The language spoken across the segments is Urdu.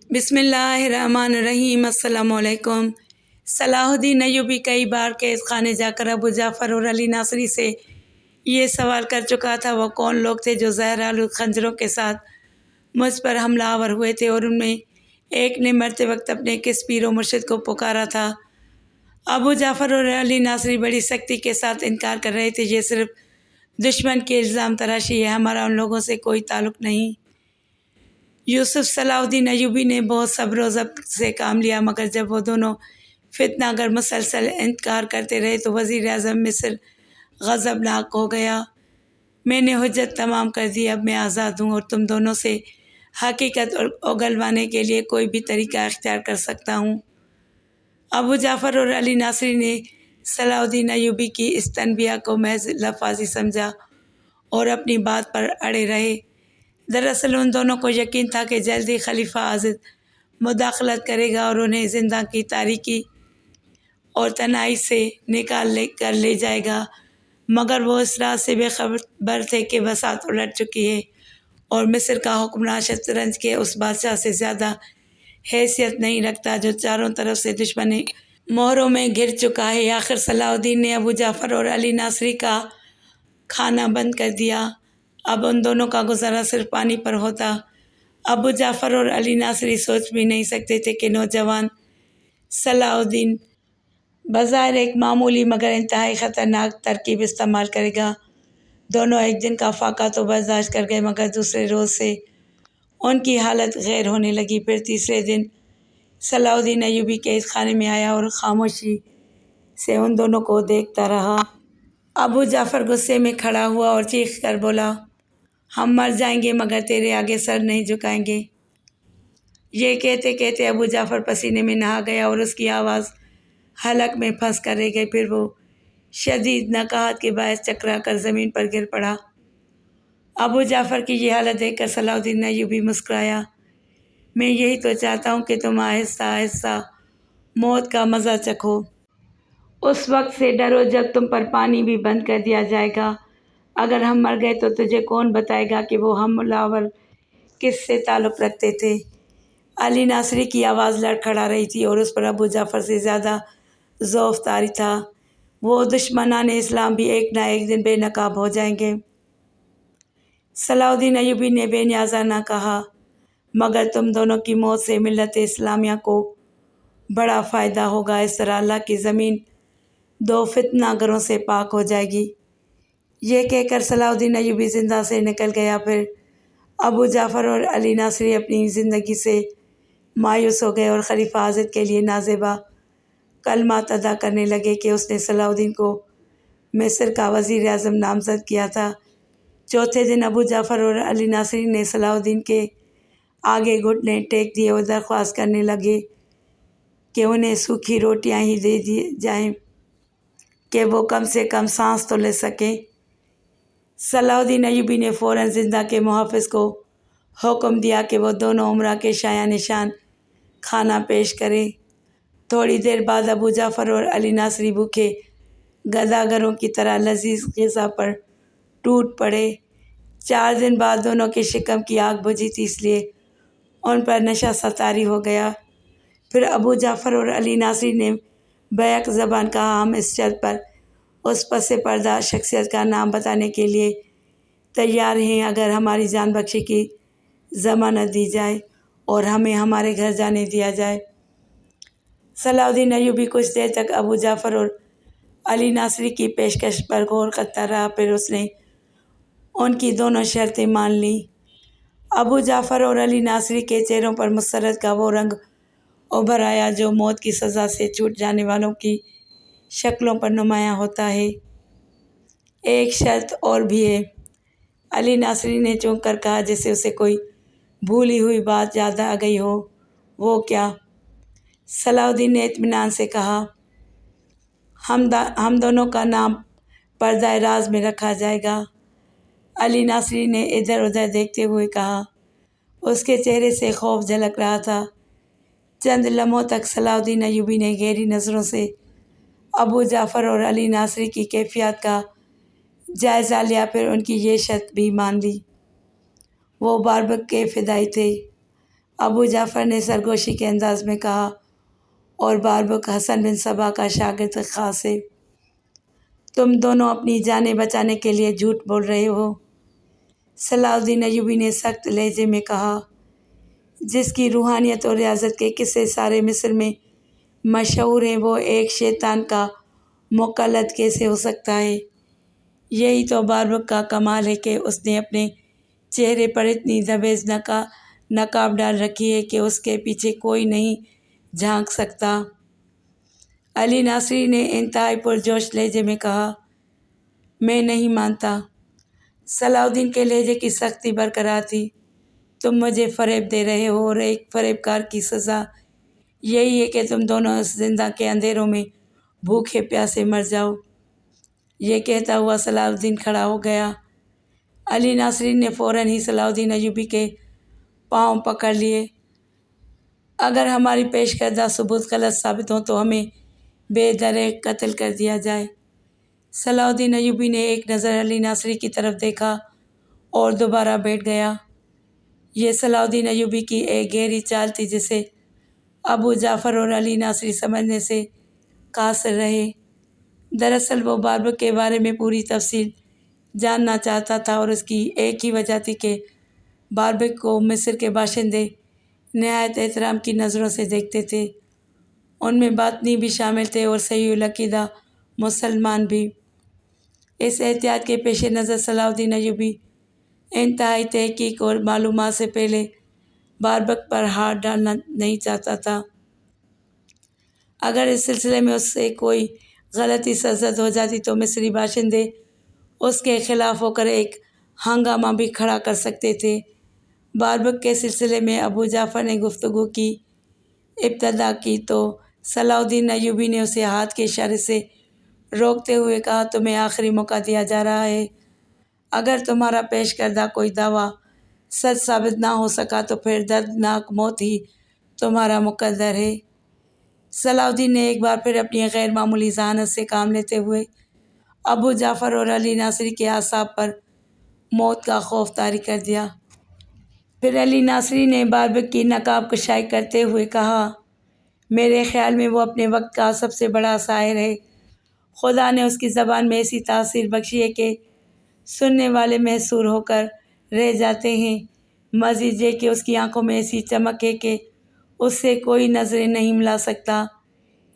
بسم اللہ الرحمن الرحیم۔ السلام علیکم۔ صلاح الدین ایوبی کئی بار قید خانے جا کر ابو جعفر اور علی ناصری سے یہ سوال کر چکا تھا وہ کون لوگ تھے جو زہر آلود خنجروں کے ساتھ مجھ پر حملہ آور ہوئے تھے، اور ان میں ایک نے مرتے وقت اپنے کس پیر و مرشد کو پکارا تھا۔ ابو جعفر اور علی ناصری بڑی سختی کے ساتھ انکار کر رہے تھے۔ یہ صرف دشمن کے الزام تراشی ہے، ہمارا ان لوگوں سے کوئی تعلق نہیں۔ یوسف صلاح الدین ایوبی نے بہت صبر و ضبط سے کام لیا، مگر جب وہ دونوں فتنہ گر مسلسل انکار کرتے رہے تو وزیر اعظم مصر غضبناک ہو گیا۔ میں نے حجت تمام کر دی، اب میں آزاد ہوں اور تم دونوں سے حقیقت اگلوانے کے لیے کوئی بھی طریقہ اختیار کر سکتا ہوں۔ ابو جعفر اور علی ناصری نے صلاح الدین ایوبی کی اس تنبیہ کو محض لفاظی سمجھا اور اپنی بات پر اڑے رہے۔ دراصل ان دونوں کو یقین تھا کہ جلدی خلیفہ عاضد مداخلت کرے گا اور انہیں زندہ کی تاریکی اور تنہائی سے نکال کر لے جائے گا، مگر وہ اس رات سے بے خبر تھے کہ بساط الٹ چکی ہے اور مصر کا حکمران شطرنج کے اس بادشاہ سے زیادہ حیثیت نہیں رکھتا جو چاروں طرف سے دشمنی مہروں میں گھر چکا ہے۔ آخر صلاح الدین نے ابو جعفر اور علی ناصری کا کھانا بند کر دیا۔ اب ان دونوں کا گزارا صرف پانی پر ہوتا۔ ابو جعفر اور علی ناصری سوچ بھی نہیں سکتے تھے کہ نوجوان صلاح الدین بظاہر ایک معمولی مگر انتہائی خطرناک ترکیب استعمال کرے گا۔ دونوں ایک دن کا فاقہ تو برداشت کر گئے، مگر دوسرے روز سے ان کی حالت غیر ہونے لگی۔ پھر تیسرے دن صلاح الدین ایوبی قید خانے میں آیا اور خاموشی سے ان دونوں کو دیکھتا رہا۔ ابو جعفر غصے میں کھڑا ہوا اور چیخ کر بولا، ہم مر جائیں گے مگر تیرے آگے سر نہیں جھکائیں گے۔ یہ کہتے کہتے ابو جعفر پسینے میں نہا گیا اور اس کی آواز حلق میں پھنس کر رہ گئی۔ پھر وہ شدید نقاہت کے باعث چکرا کر زمین پر گر پڑا۔ ابو جعفر کی یہ حالت دیکھ کر صلاح الدین ایوبی مسکرایا، میں یہی تو چاہتا ہوں کہ تم آہستہ آہستہ موت کا مزہ چکھو۔ اس وقت سے ڈرو جب تم پر پانی بھی بند کر دیا جائے گا۔ اگر ہم مر گئے تو تجھے کون بتائے گا کہ وہ حملہ آور کس سے تعلق رکھتے تھے؟ علی ناصری کی آواز لڑکھڑا رہی تھی اور اس پر ابو جعفر سے زیادہ ذوف طاری تھا۔ وہ دشمنان اسلام بھی ایک نہ ایک دن بے نقاب ہو جائیں گے۔ صلاح الدین ایوبی نے بے نیازانہ کہا، مگر تم دونوں کی موت سے ملت اسلامیہ کو بڑا فائدہ ہوگا۔ اس طرح اللہ کی زمین دو فتنہ گروں سے پاک ہو جائے گی۔ یہ کہہ کر صلاح الدین ایوبی زندہ سے نکل گیا۔ پھر ابو جعفر اور علی ناصری اپنی زندگی سے مایوس ہو گئے اور خلیفہ عاضد کے لیے نازیبا کلمات ادا کرنے لگے کہ اس نے صلاح الدین کو مصر کا وزیر اعظم نامزد کیا تھا۔ چوتھے دن ابو جعفر اور علی ناصری نے صلاح الدین کے آگے گھٹنے ٹیک دیے اور درخواست کرنے لگے کہ انہیں سوکھی روٹیاں ہی دے دی جائیں کہ وہ کم سے کم سانس تو لے سکیں۔ صلاح الدین ایوبی نے فوراً زندہ کے محافظ کو حکم دیا کہ وہ دونوں امراء کے شایان نشان کھانا پیش کرے۔ تھوڑی دیر بعد ابو جعفر اور علی ناصری بھوکے گداگروں کی طرح لذیذ غذا پر ٹوٹ پڑے۔ 4 دن بعد دونوں کے شکم کی آگ بجھی تھی، اس لیے ان پر نشہ سا طاری ہو گیا۔ پھر ابو جعفر اور علی ناصری نے بیک زبان کہا، ہم اس شرط پر اس پس پردہ شخصیت کا نام بتانے کے لیے تیار ہیں اگر ہماری جان بخشی کی ضمانت دی جائے اور ہمیں ہمارے گھر جانے دیا جائے۔ صلاح الدین ایوبی کچھ دیر تک ابو جعفر اور علی ناصری کی پیشکش پر غور کرتا رہا، پھر اس نے ان کی دونوں شرطیں مان لیں۔ ابو جعفر اور علی ناصری کے چہروں پر مسرت کا وہ رنگ ابھر آیا جو موت کی سزا سے چھوٹ جانے والوں کی شکلوں پر نمایاں ہوتا ہے۔ ایک شرط اور بھی ہے، علی ناصری نے چونک کر کہا جیسے اسے کوئی بھولی ہوئی بات یاد آ گئی ہو۔ وہ کیا؟ صلاح الدین نے اطمینان سے کہا، ہم دونوں کا نام پردہ راز میں رکھا جائے گا۔ علی ناصری نے ادھر ادھر دیکھتے ہوئے کہا، اس کے چہرے سے خوف جھلک رہا تھا۔ چند لمحوں تک صلاح الدین ایوبی نے گہری نظروں سے ابو جعفر اور علی ناصری کی کیفیات کا جائزہ لیا، پھر ان کی یہ شرط بھی مان لی۔ وہ باربک کے فدائی تھے ابو جعفر نے سرگوشی کے انداز میں کہا، اور باربک حسن بن صبا کا شاگرد خاص ہے، تم دونوں اپنی جانیں بچانے کے لیے جھوٹ بول رہے ہو۔ صلاح الدین ایوبی نے سخت لہجے میں کہا، جس کی روحانیت اور ریاضت کے قصے سارے مصر میں مشہور ہیں، وہ ایک شیطان کا مقلد کیسے ہو سکتا ہے؟ یہی تو باربک کا کمال ہے کہ اس نے اپنے چہرے پر اتنی دبیز نقاب ڈال رکھی ہے کہ اس کے پیچھے کوئی نہیں جھانک سکتا۔ علی ناصری نے انتہائی پرجوش لہجے میں کہا، میں نہیں مانتا۔ صلاح الدین کے لہجے کی سختی برقرار تھی، تم مجھے فریب دے رہے ہو، اور ایک فریب کار کی سزا یہی ہے کہ تم دونوں اس زندہ کے اندھیروں میں بھوکے پیاسے مر جاؤ۔ یہ کہتا ہوا صلاح الدین کھڑا ہو گیا۔ علی ناصری نے فوراً ہی صلاح الدین ایوبی کے پاؤں پکڑ لیے۔ اگر ہماری پیش کردہ ثبوت غلط ثابت ہوں تو ہمیں بے درے قتل کر دیا جائے۔ صلاح الدین ایوبی نے ایک نظر علی ناصری کی طرف دیکھا اور دوبارہ بیٹھ گیا۔ یہ صلاح الدین ایوبی کی ایک گہری چال تھی جسے ابو جعفر اور علی ناصری سمجھنے سے قاصر رہے۔ دراصل وہ باربک کے بارے میں پوری تفصیل جاننا چاہتا تھا، اور اس کی ایک ہی وجہ تھی کہ باربک کو مصر کے باشندے نہایت احترام کی نظروں سے دیکھتے تھے، ان میں باطنی بھی شامل تھے اور صحیح العقیدہ مسلمان بھی۔ اس احتیاط کے پیش نظر صلاح الدین ایوبی انتہائی تحقیق اور معلومات سے پہلے باربک پر ہاتھ ڈالنا نہیں چاہتا تھا۔ اگر اس سلسلے میں اس سے کوئی غلطی سرزد ہو جاتی تو مصری باشندے اس کے خلاف ہو کر ایک ہنگامہ بھی کھڑا کر سکتے تھے۔ باربک کے سلسلے میں ابو جعفر نے گفتگو کی ابتدا کی تو صلاح الدین ایوبی نے اسے ہاتھ کے اشارے سے روکتے ہوئے کہا، تمہیں آخری موقع دیا جا رہا ہے، اگر تمہارا پیش کردہ کوئی دعویٰ سچ ثابت نہ ہو سکا تو پھر دردناک موت ہی تمہارا مقدر ہے۔ صلاح الدین نے ایک بار پھر اپنی غیر معمولی ذہانت سے کام لیتے ہوئے ابو جعفر اور علی ناصری کے اعصاب پر موت کا خوف طاری کر دیا۔ پھر علی ناصری نے باربک کی نقاب کشائی کرتے ہوئے کہا، میرے خیال میں وہ اپنے وقت کا سب سے بڑا شاعر ہے، خدا نے اس کی زبان میں ایسی تاثیر بخشی ہے کہ سننے والے محصور ہو کر رہ جاتے ہیں، مزید یہ کہ اس کی آنکھوں میں ایسی چمک ہے کہ اس سے کوئی نظریں نہیں ملا سکتا،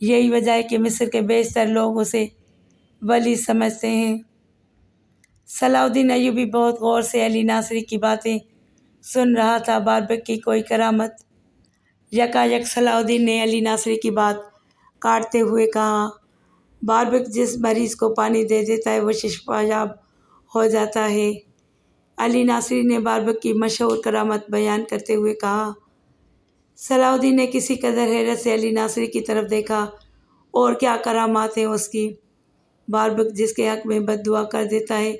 یہی وجہ ہے کہ مصر کے بیشتر لوگ اسے ولی سمجھتے ہیں۔ صلاح الدین ایوبی بہت غور سے علی ناصری کی باتیں سن رہا تھا۔ باربک کی کوئی کرامت؟ یکایک صلاح الدین نے علی ناصری کی بات کاٹتے ہوئے کہا، باربک جس مریض کو پانی دے دیتا ہے وہ شفا یاب ہو جاتا ہے۔ علی ناصری نے باربک کی مشہور کرامت بیان کرتے ہوئے کہا۔ صلاح الدین نے کسی قدر حیرت سے علی ناصری کی طرف دیکھا، اور کیا کرامات ہیں اس کی؟ باربک جس کے حق میں بد دعا کر دیتا ہے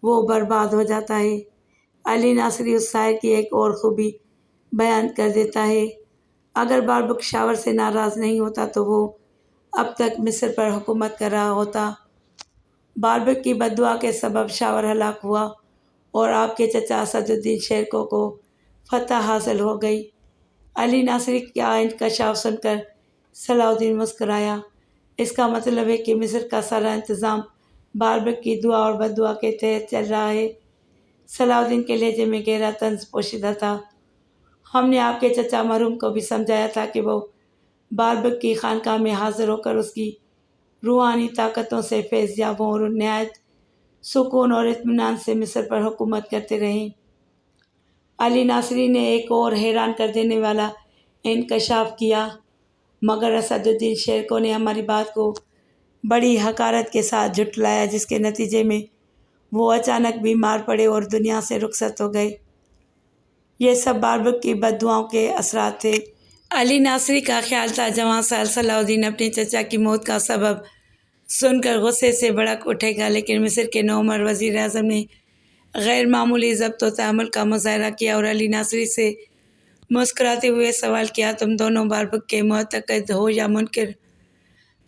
وہ برباد ہو جاتا ہے۔ علی ناصری اس شاعر کی ایک اور خوبی بیان کر دیتا ہے، اگر باربک شاور سے ناراض نہیں ہوتا تو وہ اب تک مصر پر حکومت کر رہا ہوتا۔ باربک کی بد دعا کے سبب شاور ہلاک ہوا اور آپ کے چچا اسد الدین شیرکو کو فتح حاصل ہو گئی۔ علی ناصری کا انکشاف سن کر صلاح الدین مسکرایا، اس کا مطلب ہے کہ مصر کا سارا انتظام باربک کی دعا اور بد دعا کے تحت چل رہا ہے۔ صلاح الدین کے لہجے میں گہرا طنز پوشیدہ تھا، ہم نے آپ کے چچا مرحوم کو بھی سمجھایا تھا کہ وہ باربک کی خانقاہ میں حاضر ہو کر اس کی روحانی طاقتوں سے فیض یاب ہوں اور نہایت سکون اور اطمینان سے مصر پر حکومت کرتے رہیں۔ علی ناصری نے ایک اور حیران کر دینے والا انکشاف کیا، مگر اسد الدین شیرکو نے ہماری بات کو بڑی حقارت کے ساتھ جھٹلایا، جس کے نتیجے میں وہ اچانک بیمار پڑے اور دنیا سے رخصت ہو گئے۔ یہ سب باربک کی بد دعاؤں کے اثرات تھے۔ علی ناصری کا خیال تھا جوان سال صلاح الدین اپنے چچا کی موت کا سبب سن کر غصے سے بھڑک اٹھے گا، لیکن مصر کے نومر وزیر اعظم نے غیر معمولی ضبط و تحمل کا مظاہرہ کیا اور علی ناصری سے مسکراتے ہوئے سوال کیا، تم دونوں باربک کے معتقد ہو یا منکر؟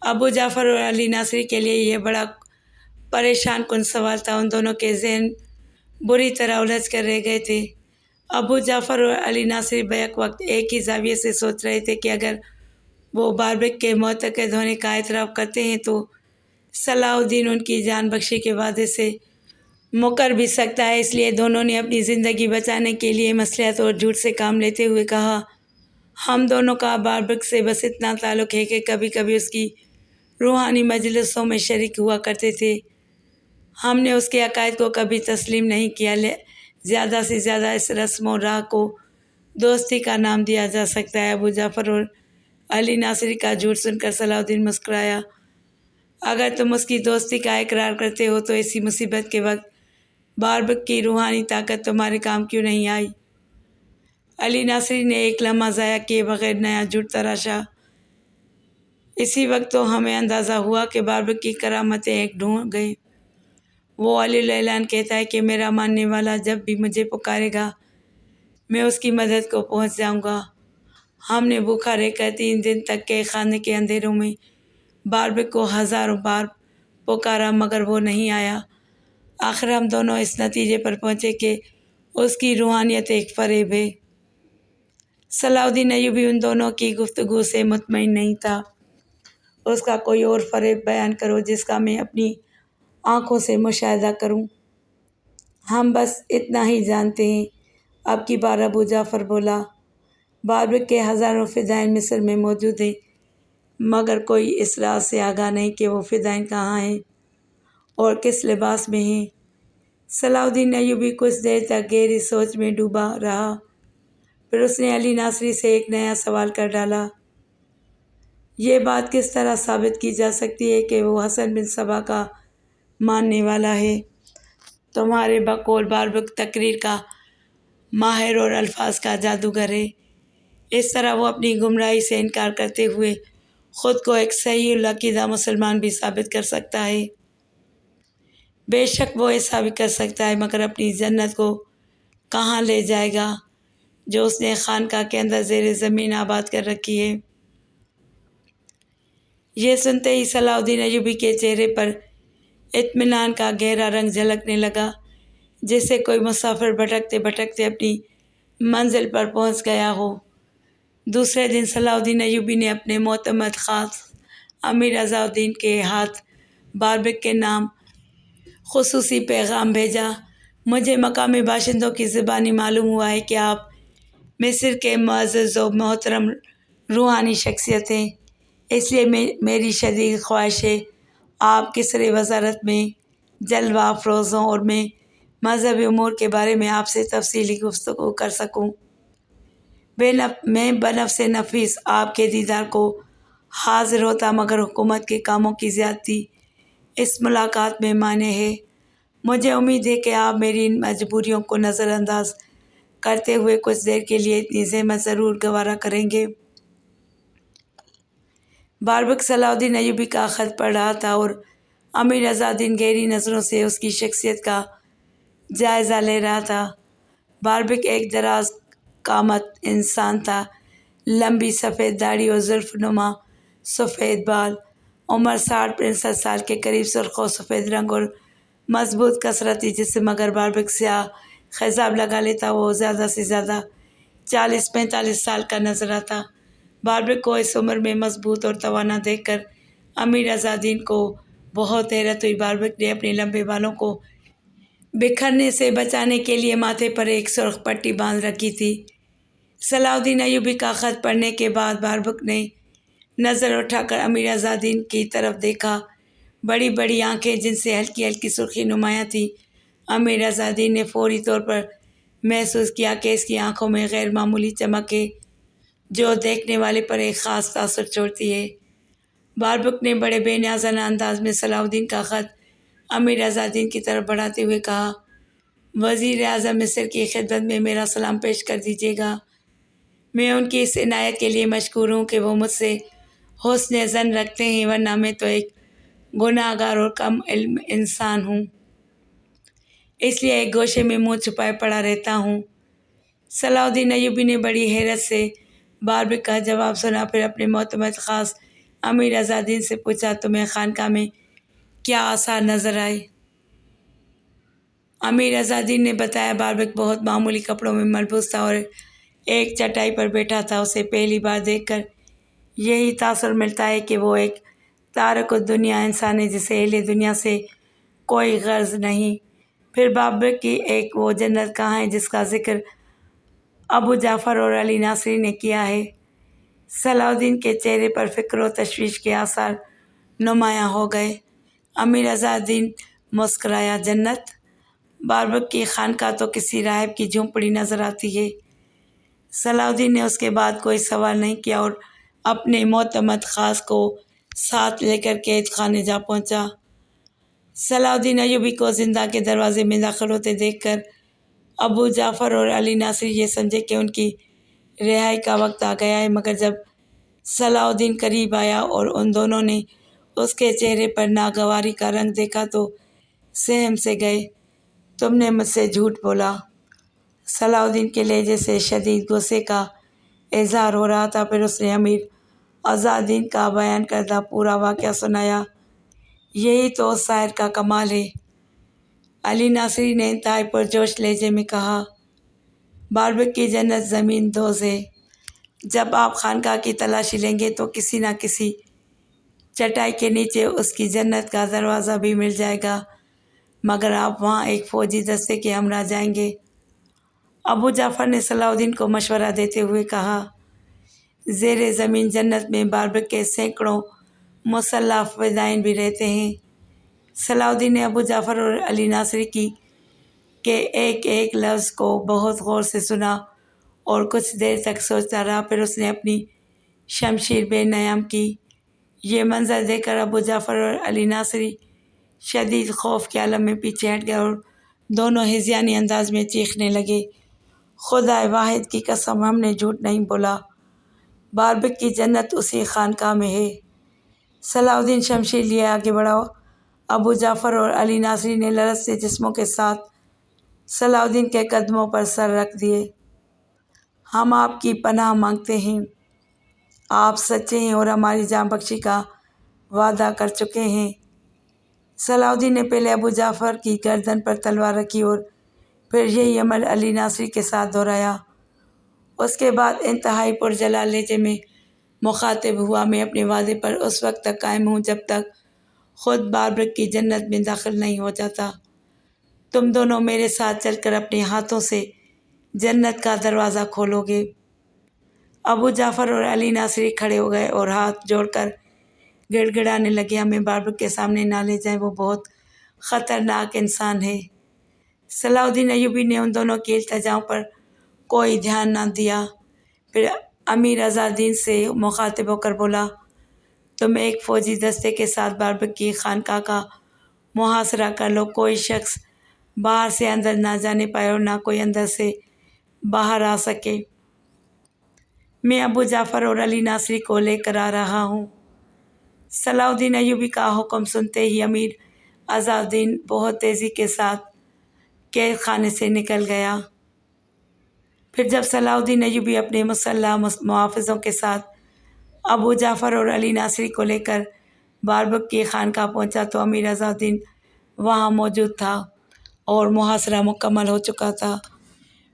ابو جعفر اور علی ناصری کے لیے یہ بڑا پریشان کن سوال تھا، ان دونوں کے ذہن بری طرح الجھ کر رہ گئے تھے۔ ابو جعفر اور علی ناصری بیک وقت ایک ہی زاویے سے سوچ رہے تھے کہ اگر وہ باربک کے معتقد ہونے کا اعتراف کرتے ہیں تو صلاح الدین ان کی جان بخشی کے وعدے سے مکر بھی سکتا ہے۔ اس لیے دونوں نے اپنی زندگی بچانے کے لیے مصلحت اور جھوٹ سے کام لیتے ہوئے کہا، ہم دونوں کا باربک سے بس اتنا تعلق ہے کہ کبھی کبھی اس کی روحانی مجلسوں میں شریک ہوا کرتے تھے۔ ہم نے اس کے عقائد کو کبھی تسلیم نہیں کیا۔ زیادہ سے زیادہ اس رسم و راہ کو دوستی کا نام دیا جا سکتا ہے۔ ابو جعفر اور علی ناصری کا جھوٹ سن کر صلاح الدین مسکرایا۔ اگر تم اس کی دوستی کا اقرار کرتے ہو تو ایسی مصیبت کے وقت باربک کی روحانی طاقت تمہارے کام کیوں نہیں آئی؟ علی ناصری نے ایک لمحہ ضائع کیے بغیر نیا جھوٹ تراشا۔ اسی وقت تو ہمیں اندازہ ہوا کہ باربک کی کرامتیں ایک ڈھونڈ گئے۔ وہ علی الاعلان کہتا ہے کہ میرا ماننے والا جب بھی مجھے پکارے گا میں اس کی مدد کو پہنچ جاؤں گا۔ ہم نے بھوکا رہ کر 3 دن تک کے خانے کے اندھیروں میں باربک کو ہزاروں بار پکارا مگر وہ نہیں آیا۔ آخر ہم دونوں اس نتیجے پر پہنچے کہ اس کی روحانیت ایک فریب ہے۔ صلاح الدین ایوبی ان دونوں کی گفتگو سے مطمئن نہیں تھا۔ اس کا کوئی اور فریب بیان کرو جس کا میں اپنی آنکھوں سے مشاہدہ کروں۔ ہم بس اتنا ہی جانتے ہیں۔ اب کی بار ابو جعفر بولا، باربک کے ہزاروں فدائین مصر میں موجود ہیں مگر کوئی اس راز سے آگاہ نہیں کہ وہ فدائین کہاں ہیں اور کس لباس میں ہیں۔ صلاح الدین ایوبی کچھ دیر تک گہری سوچ میں ڈوبا رہا، پھر اس نے علی ناصری سے ایک نیا سوال کر ڈالا، یہ بات کس طرح ثابت کی جا سکتی ہے کہ وہ حسن بن صبا کا ماننے والا ہے؟ تمہارے بقول باربک تقریر کا ماہر اور الفاظ کا جادوگر ہے۔ اس طرح وہ اپنی گمراہی سے انکار کرتے ہوئے خود کو ایک صحیح العقیدہ مسلمان بھی ثابت کر سکتا ہے۔ بے شک وہ ایسا بھی کر سکتا ہے مگر اپنی جنت کو کہاں لے جائے گا جو اس نے خانقاہ کے اندر زیر زمین آباد کر رکھی ہے؟ یہ سنتے ہی صلاح الدین ایوبی کے چہرے پر اطمینان کا گہرا رنگ جھلکنے لگا، جیسے کوئی مسافر بھٹکتے بھٹکتے اپنی منزل پر پہنچ گیا ہو۔ دوسرے دن صلاح الدین ایوبی نے اپنے معتمد خاص امیر رضا الدین کے ہاتھ باربک کے نام خصوصی پیغام بھیجا۔ مجھے مقامی باشندوں کی زبانی معلوم ہوا ہے کہ آپ مصر کے معزز و محترم روحانی شخصیت ہیں، اس لیے میری شدید خواہش ہے آپ کسرِ وزارت میں جلوہ افروزوں اور میں مذہبی امور کے بارے میں آپ سے تفصیلی گفتگو کر سکوں۔ میں بنفس نفیس آپ کے دیدار کو حاضر ہوتا مگر حکومت کے کاموں کی زیادتی اس ملاقات میں مانع ہے۔ مجھے امید ہے کہ آپ میری ان مجبوریوں کو نظر انداز کرتے ہوئے کچھ دیر کے لیے اتنی زحمت ضرور گوارا کریں گے۔ باربک صلاح الدین ایوبی کا خط پڑھ رہا تھا اور امیر رضا الدین گہری نظروں سے اس کی شخصیت کا جائزہ لے رہا تھا۔ باربک ایک دراز قامت انسان تھا، لمبی سفید داڑھی اور زلف نما سفید بال، عمر 60-65 سال کے قریب، سرخ و سفید رنگ اور مضبوط کثرتی جسم۔ مگر باربک سیاہ خضاب لگا لیتا وہ زیادہ سے زیادہ 40-45 سال کا نظر آتا۔ باربک کو اس عمر میں مضبوط اور توانا دیکھ کر امیر رضا الدین کو بہت حیرت ہوئی۔ باربک نے اپنے لمبے بالوں کو بکھرنے سے بچانے کے لیے ماتھے پر ایک سرخ پٹی باندھ رکھی تھی۔ صلاح الدین ایوبی کا خط پڑھنے کے بعد باربک نے نظر اٹھا کر امیر رضا الدین کی طرف دیکھا۔ بڑی بڑی آنکھیں جن سے ہلکی ہلکی سرخی نمایاں تھی۔ امیر رضا الدین نے فوری طور پر محسوس کیا کہ اس کی آنکھوں میں غیر معمولی چمک ہے جو دیکھنے والے پر ایک خاص تاثر چھوڑتی ہے۔ باربک نے بڑے بے نیازانہ انداز میں صلاح الدین کا خط امیر رضا الدین کی طرف بڑھاتے ہوئے کہا، وزیر اعظم مصر کی خدمت میں میرا سلام پیش کر دیجیے گا۔ میں ان کی اس عنایت کے لیے مشکور ہوں کہ وہ مجھ سے حسن ظن رکھتے ہیں، ورنہ میں تو ایک گناہ گار اور کم علم انسان ہوں، اس لیے ایک گوشے میں منہ چھپائے پڑا رہتا ہوں۔ صلاح الدین ایوبی نے بڑی حیرت سے باربک کا جواب سنا، پھر اپنے معتمد خاص امیر رضا الدین سے پوچھا، تمہیں خانقاہ میں کیا آثار نظر آئے؟ امیر آزادین نے بتایا باربک بہت معمولی کپڑوں میں ملبوس تھا اور ایک چٹائی پر بیٹھا تھا۔ اسے پہلی بار دیکھ کر یہی تاثر ملتا ہے کہ وہ ایک تارک الدنیا انسان ہے جسے اہل دنیا سے کوئی غرض نہیں۔ پھر باربک کی ایک وہ جنت کہاں ہے جس کا ذکر ابو جعفر اور علی ناصری نے کیا ہے؟ صلاح الدین کے چہرے پر فکر و تشویش کے آثار نمایاں ہو گئے۔ امیر آزادین مسکرایا، جنت؟ باربک کی خانقاہ تو کسی راہب کی جھونپڑی نظر آتی ہے۔ صلاح الدین نے اس کے بعد کوئی سوال نہیں کیا اور اپنے معتمد خاص کو ساتھ لے کر قید خانے جا پہنچا۔ صلاح الدین ایوبی کو زندہ کے دروازے میں داخل ہوتے دیکھ کر ابو جعفر اور علی ناصری یہ سمجھے کہ ان کی رہائی کا وقت آ گیا ہے، مگر جب صلاح الدین قریب آیا اور ان دونوں نے اس کے چہرے پر ناگواری کا رنگ دیکھا تو سہم سے گئے۔ تم نے مجھ سے جھوٹ بولا۔ صلاح الدین کے لہجے سے شدید غصے کا اظہار ہو رہا تھا۔ پھر اس نے امیر آزادین کا بیان کردہ پورا واقعہ سنایا۔ یہی تو اس شاعر کا کمال ہے، علی ناصری نے انتہائی پرجوش لہجے میں کہا۔ باربک کی جنت زمین دوز ہے۔ جب آپ خانقاہ کی تلاشی لیں گے تو کسی نہ کسی چٹائی کے نیچے اس کی جنت کا دروازہ بھی مل جائے گا، مگر آپ وہاں ایک فوجی دستے کے ہمراہ جائیں گے۔ ابو جعفر نے صلاح الدین کو مشورہ دیتے ہوئے کہا، زیر زمین جنت میں باربک کے سینکڑوں مسلح فدائین بھی رہتے ہیں۔ صلاح الدین نے ابو جعفر اور علی ناصری کی کے ایک ایک لفظ کو بہت غور سے سنا اور کچھ دیر تک سوچتا رہا۔ پھر اس نے اپنی شمشیر بے نیام کی۔ یہ منظر دیکھ کر ابو جعفر اور علی ناصری شدید خوف کے عالم میں پیچھے ہٹ گئے اور دونوں ہذیانی انداز میں چیخنے لگے، خدائے واحد کی قسم، ہم نے جھوٹ نہیں بولا، باربک کی جنت اسی خانقاہ میں ہے۔ صلاح الدین شمشیر لیے آگے بڑھا۔ ابو جعفر اور علی ناصری نے لرزتے جسموں کے ساتھ صلاح الدین کے قدموں پر سر رکھ دیے۔ ہم آپ کی پناہ مانگتے ہیں، آپ سچے ہیں اور ہماری جان بخشی کا وعدہ کر چکے ہیں۔ صلاح الدین نے پہلے ابو جعفر کی گردن پر تلوار رکھی اور پھر یہی عمل علی ناصری کے ساتھ دہرایا۔ اس کے بعد انتہائی پرجلال لہجے میں مخاطب ہوا، میں اپنے وعدے پر اس وقت تک قائم ہوں جب تک خود باربک کی جنت میں داخل نہیں ہو جاتا۔ تم دونوں میرے ساتھ چل کر اپنے ہاتھوں سے جنت کا دروازہ کھولو گے۔ ابو جعفر اور علی ناصری کھڑے ہو گئے اور ہاتھ جوڑ کر گڑ گڑانے لگے، ہمیں باربک کے سامنے نہ لے جائیں، وہ بہت خطرناک انسان ہے۔ صلاح الدین ایوبی نے ان دونوں کی التجاؤں پر کوئی دھیان نہ دیا۔ پھر امیر آزادین سے مخاطب ہو کر بولا، تم ایک فوجی دستے کے ساتھ باربک کی خانقاہ کا محاصرہ کر لو، کوئی شخص باہر سے اندر نہ جانے پائے اور نہ کوئی اندر سے باہر آ سکے۔ میں ابو جعفر اور علی ناصری کو لے کر آ رہا ہوں۔ صلاح الدین ایوبی کا حکم سنتے ہی امیر آزادین بہت تیزی کے ساتھ قید خانے سے نکل گیا۔ پھر جب صلاح الدین ایوبی اپنے مسلح محافظوں کے ساتھ ابو جعفر اور علی ناصری کو لے کر باربک کی خانقاہ پہنچا تو امیر آزادین وہاں موجود تھا اور محاصرہ مکمل ہو چکا تھا۔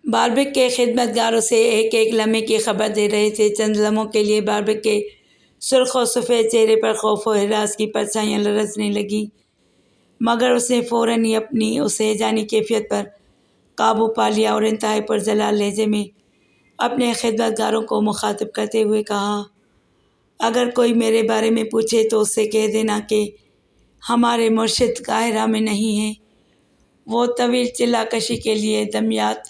باربک کے خدمت گار اسے ایک ایک لمحے کی خبر دے رہے تھے۔ چند لمحوں کے لیے باربک کے سرخ و سفید چہرے پر خوف و ہراس کی پرچھائیاں لرزنے لگیں، مگر اس نے فوراً ہی اپنی اس ہیجانی کیفیت پر قابو پا لیا اور انتہائی پرجلال لہجے میں اپنے خدمت گاروں کو مخاطب کرتے ہوئے کہا، اگر کوئی میرے بارے میں پوچھے تو اس سے کہہ دینا کہ ہمارے مرشد قاہرہ میں نہیں ہیں، وہ طویل چلہ کشی کے لیے دمیاط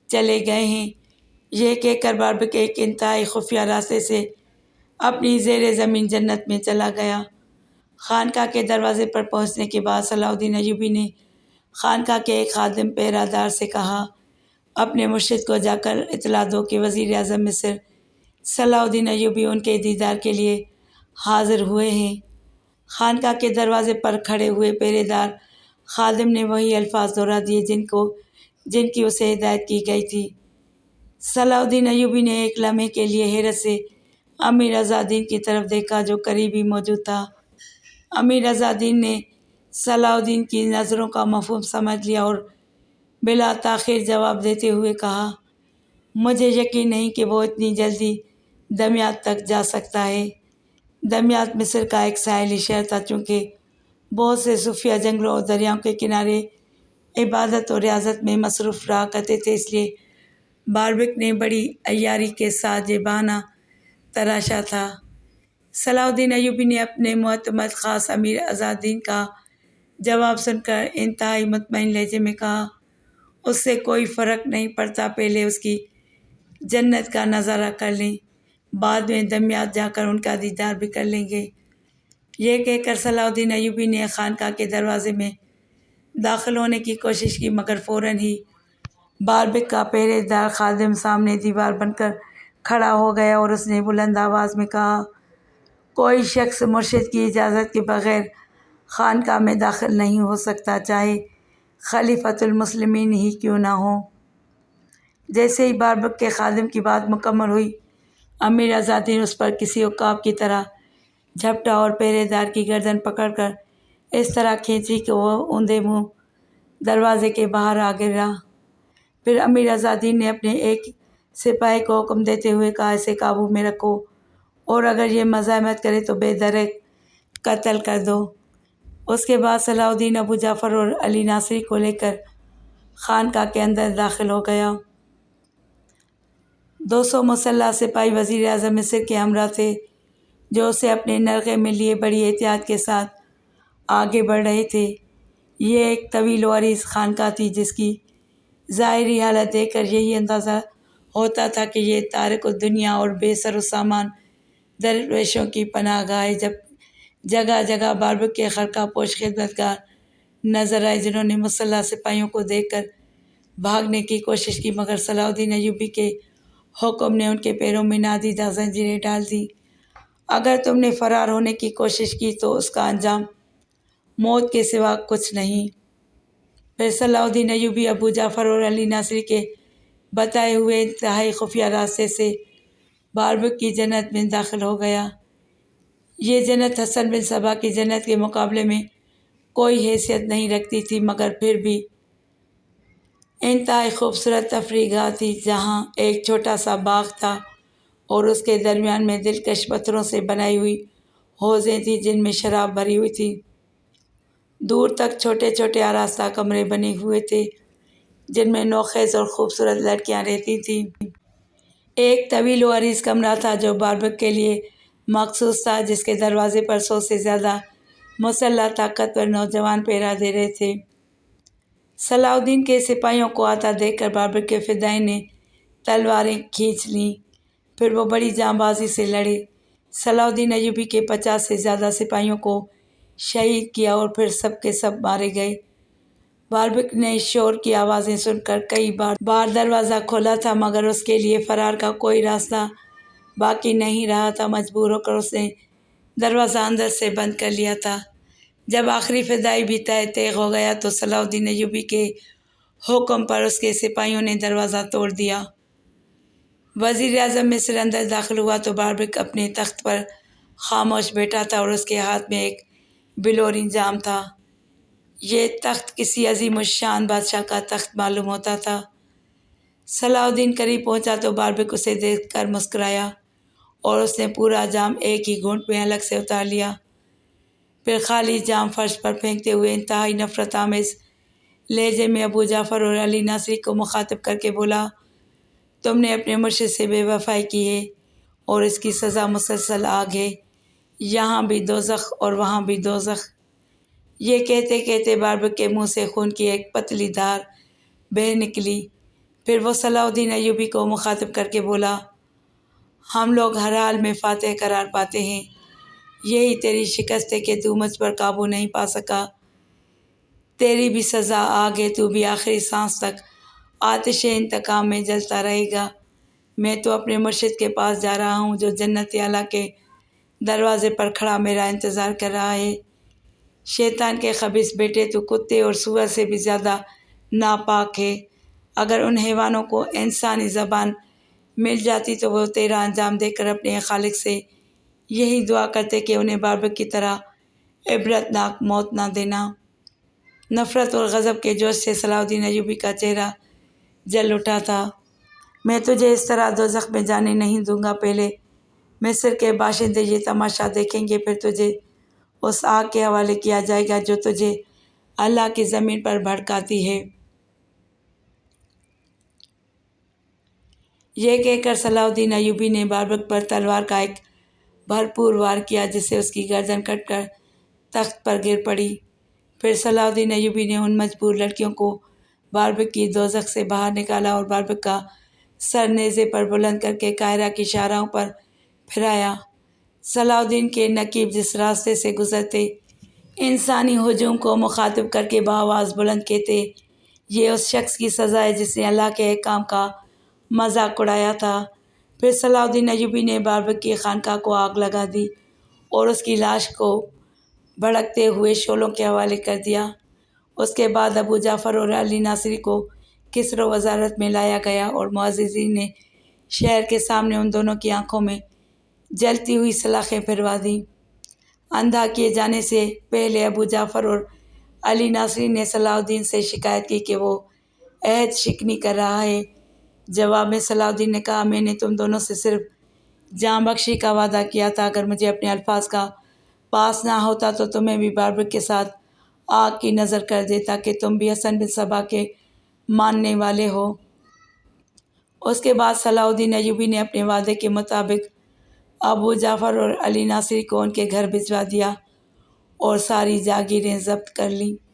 چلے گئے ہیں۔ یہ کہہ کر باربک ایک انتہائی خفیہ راستے سے اپنی زیر زمین جنت میں چلا گیا۔ خانقاہ کے دروازے پر پہنچنے کے بعد صلاح الدین ایوبی نے خانقاہ کے ایک خادم پہرہ دار سے کہا، اپنے مرشد کو جا کر اطلاع دو کہ وزیر اعظم مصر صلاح الدین ایوبی ان کے دیدار کے لیے حاضر ہوئے ہیں۔ خانقاہ کے دروازے پر کھڑے ہوئے پہرے دار خادم نے وہی الفاظ دہرا دیے جن کی اسے ہدایت کی گئی تھی۔ صلاح الدین ایوبی نے ایک لمحے کے لیے حیرت سے امیر آزادین کی طرف دیکھا جو قریب ہی موجود تھا۔ امیر آزادین نے صلاح الدین کی نظروں کا مفہوم سمجھ لیا اور بلا تاخیر جواب دیتے ہوئے کہا، مجھے یقین نہیں کہ وہ اتنی جلدی دمیات تک جا سکتا ہے۔ دمیات مصر کا ایک ساحلی شہر تھا۔ چونکہ بہت سے صوفیہ جنگلوں اور دریاؤں کے کنارے عبادت اور ریاضت میں مصروف رہا کرتے تھے، اس لیے باربک نے بڑی عیاری کے ساتھ یہ بہانہ تراشا تھا۔ صلاح الدین ایوبی نے اپنے معتمد خاص امیر عز الدین کا جواب سن کر انتہائی مطمئن لہجے میں کہا، اس سے کوئی فرق نہیں پڑتا، پہلے اس کی جنت کا نظارہ کر لیں، بعد میں دمیات جا کر ان کا دیدار بھی کر لیں گے۔ یہ کہہ کر صلاح الدین ایوبی نے خانقاہ کے دروازے میں داخل ہونے کی کوشش کی، مگر فوراً ہی باربک کا پہرے دار خادم سامنے دیوار بن کر کھڑا ہو گیا اور اس نے بلند آواز میں کہا، کوئی شخص مرشد کی اجازت کے بغیر خانقاہ میں داخل نہیں ہو سکتا، چاہے خلیفۃ المسلمین ہی کیوں نہ ہو۔ جیسے ہی باربک کے خادم کی بات مکمل ہوئی، امیر عز الدین اس پر کسی عقاب کی طرح جھپٹا اور پہرے دار کی گردن پکڑ کر اس طرح کھینچی کہ وہ اوندے منہ دروازے کے باہر آ گرا۔ پھر امیر عز الدین نے اپنے ایک سپاہی کو حکم دیتے ہوئے کہا، اسے قابو میں رکھو اور اگر یہ مزاحمت کرے تو بے درک قتل کر دو۔ اس کے بعد صلاح الدین ابو جعفر اور علی ناصری کو لے کر خانقاہ کے اندر داخل ہو گیا۔ 200 مسلح سپاہی وزیر اعظم مصر کے ہمراہ تھے، جو اسے اپنے نرغے میں لیے بڑی احتیاط کے ساتھ آگے بڑھ رہے تھے۔ یہ ایک طویل و عریض خانقاہ تھی، جس کی ظاہری حالت دیکھ کر یہی اندازہ ہوتا تھا کہ یہ تارک الدنیا اور بے سر و سامان درویشوں کی پناہ گاہ ہے۔ جب جگہ جگہ باربک کے خرقہ پوش خدمتگار نظر آئے، جنہوں نے مسلح سپاہیوں کو دیکھ کر بھاگنے کی کوشش کی، مگر صلاح الدین ایوبی کے حکم نے ان کے پیروں میں نادیدہ زنجیریں ڈال دیں۔ اگر تم نے فرار ہونے کی کوشش کی تو اس کا انجام موت کے سوا کچھ نہیں۔ پھر صلاح الدین ایوبی ابو جعفر اور علی ناصری کے بتائے ہوئے انتہائی خفیہ راستے سے باربک کی جنت میں داخل ہو گیا۔ یہ جنت حسن بن صبا کی جنت کے مقابلے میں کوئی حیثیت نہیں رکھتی تھی، مگر پھر بھی انتہائی خوبصورت تفریح گاہ تھی، جہاں ایک چھوٹا سا باغ تھا اور اس کے درمیان میں دلکش پتھروں سے بنائی ہوئی حوضیں تھیں جن میں شراب بھری ہوئی تھی۔ دور تک چھوٹے چھوٹے آراستہ کمرے بنے ہوئے تھے جن میں نوخیز اور خوبصورت لڑکیاں رہتی تھیں۔ ایک طویل و عریض کمرہ تھا جو باربک کے لیے مخصوص تھا، جس کے دروازے پر 100 سے زیادہ مسلح طاقتور نوجوان پہرا دے رہے تھے۔ صلاح الدین کے سپاہیوں کو آتا دیکھ کر باربک کے فدائین نے تلواریں کھینچ لیں، پھر وہ بڑی جاں بازی سے لڑے۔ صلاح الدین ایوبی کے 50 سے زیادہ سپاہیوں کو شہید کیا اور پھر سب کے سب مارے گئے۔ باربک نے شور کی آوازیں سن کر کئی بار دروازہ کھولا تھا، مگر اس کے لیے فرار کا کوئی راستہ باقی نہیں رہا تھا۔ مجبور ہو کر اس نے دروازہ اندر سے بند کر لیا تھا۔ جب آخری فدائی بھی تیغ ہو گیا تو صلاح الدین ایوبی کے حکم پر اس کے سپاہیوں نے دروازہ توڑ دیا۔ وزیر اعظم مصر اندر داخل ہوا تو باربک اپنے تخت پر خاموش بیٹھا تھا اور اس کے ہاتھ میں ایک بلورین جام تھا۔ یہ تخت کسی عظیم الشان بادشاہ کا تخت معلوم ہوتا تھا۔ صلاح الدین قریب پہنچا تو باربک اسے دیکھ کر مسکرایا اور اس نے پورا جام ایک ہی گھونٹ میں الگ سے اتار لیا۔ پھر خالی جام فرش پر پھینکتے ہوئے انتہائی نفرت آمیز لہجے میں ابو جعفر اور علی ناصری کو مخاطب کر کے بولا، تم نے اپنے مرشد سے بے وفائی کی ہے اور اس کی سزا مسلسل آگ ہے، یہاں بھی دوزخ اور وہاں بھی دوزخ۔ یہ کہتے کہتے باربک کے منہ سے خون کی ایک پتلی دھار بہہ نکلی۔ پھر وہ صلاح الدین ایوبی کو مخاطب کر کے بولا، ہم لوگ ہر حال میں فاتح قرار پاتے ہیں، یہی تیری شکست ہے کہ تو مجھ پر قابو نہیں پا سکا۔ تیری بھی سزا آگ ہے، تو بھی آخری سانس تک آتش انتقام میں جلتا رہے گا۔ میں تو اپنے مرشد کے پاس جا رہا ہوں جو جنت اعلیٰ کے دروازے پر کھڑا میرا انتظار کر رہا ہے۔ شیطان کے خبیث بیٹے، تو کتے اور سور سے بھی زیادہ ناپاک ہے۔ اگر ان حیوانوں کو انسانی زبان مل جاتی تو وہ تیرا انجام دیکھ کر اپنے خالق سے یہی دعا کرتے کہ انہیں باربک کی طرح عبرتناک موت نہ دینا۔ نفرت اور غضب کے جوش سے صلاح الدین ایوبی کا چہرہ جل اٹھا تھا۔ میں تجھے اس طرح دوزخ میں جانے نہیں دوں گا، پہلے مصر کے باشندے یہ تماشا دیکھیں گے، پھر تجھے اس آگ کے حوالے کیا جائے گا جو تجھے اللہ کی زمین پر بھڑکاتی ہے۔ یہ کہہ کر صلاح الدین ایوبی نے بابک پر تلوار کا ایک بھرپور وار کیا، جس سے اس کی گردن کٹ کر تخت پر گر پڑی۔ پھر صلاح الدین ایوبی نے ان مجبور لڑکیوں کو بابک کی دوزخ سے باہر نکالا اور بابک کا سر نیزے پر بلند کر کے قاہرہ کی شاہراہوں پر پھرایا۔ صلاح الدین کے نقیب جس راستے سے گزرتے انسانی ہجوم کو مخاطب کر کے بآواز بلند کہتے، یہ اس شخص کی سزا ہے جس نے اللہ کے احکام کا مذاق اڑایا تھا۔ پھر صلاح الدین ایوبی نے بابک کی خانقاہ کو آگ لگا دی اور اس کی لاش کو بھڑکتے ہوئے شعلوں کے حوالے کر دیا۔ اس کے بعد ابو جعفر اور علی ناصری کو قصر و وزارت میں لایا گیا اور معززین نے شہر کے سامنے ان دونوں کی آنکھوں میں جلتی ہوئی سلاخیں پھروا دیں۔ اندھا کیے جانے سے پہلے ابو جعفر اور علی ناصری نے صلاح الدین سے شکایت کی کہ وہ عہد شکنی کر رہا ہے۔ جواب میں صلاح الدین نے کہا، میں نے تم دونوں سے صرف جاں بخشی کا وعدہ کیا تھا، اگر مجھے اپنے الفاظ کا پاس نہ ہوتا تو تمہیں بھی بابک کے ساتھ آگ کی نذر کر دیتا کہ تم بھی حسن بن صبا کے ماننے والے ہو۔ اس کے بعد صلاح الدین ایوبی نے اپنے وعدے کے مطابق ابو جعفر اور علی ناصری کو ان کے گھر بھجوا دیا اور ساری جاگیریں ضبط کر لیں۔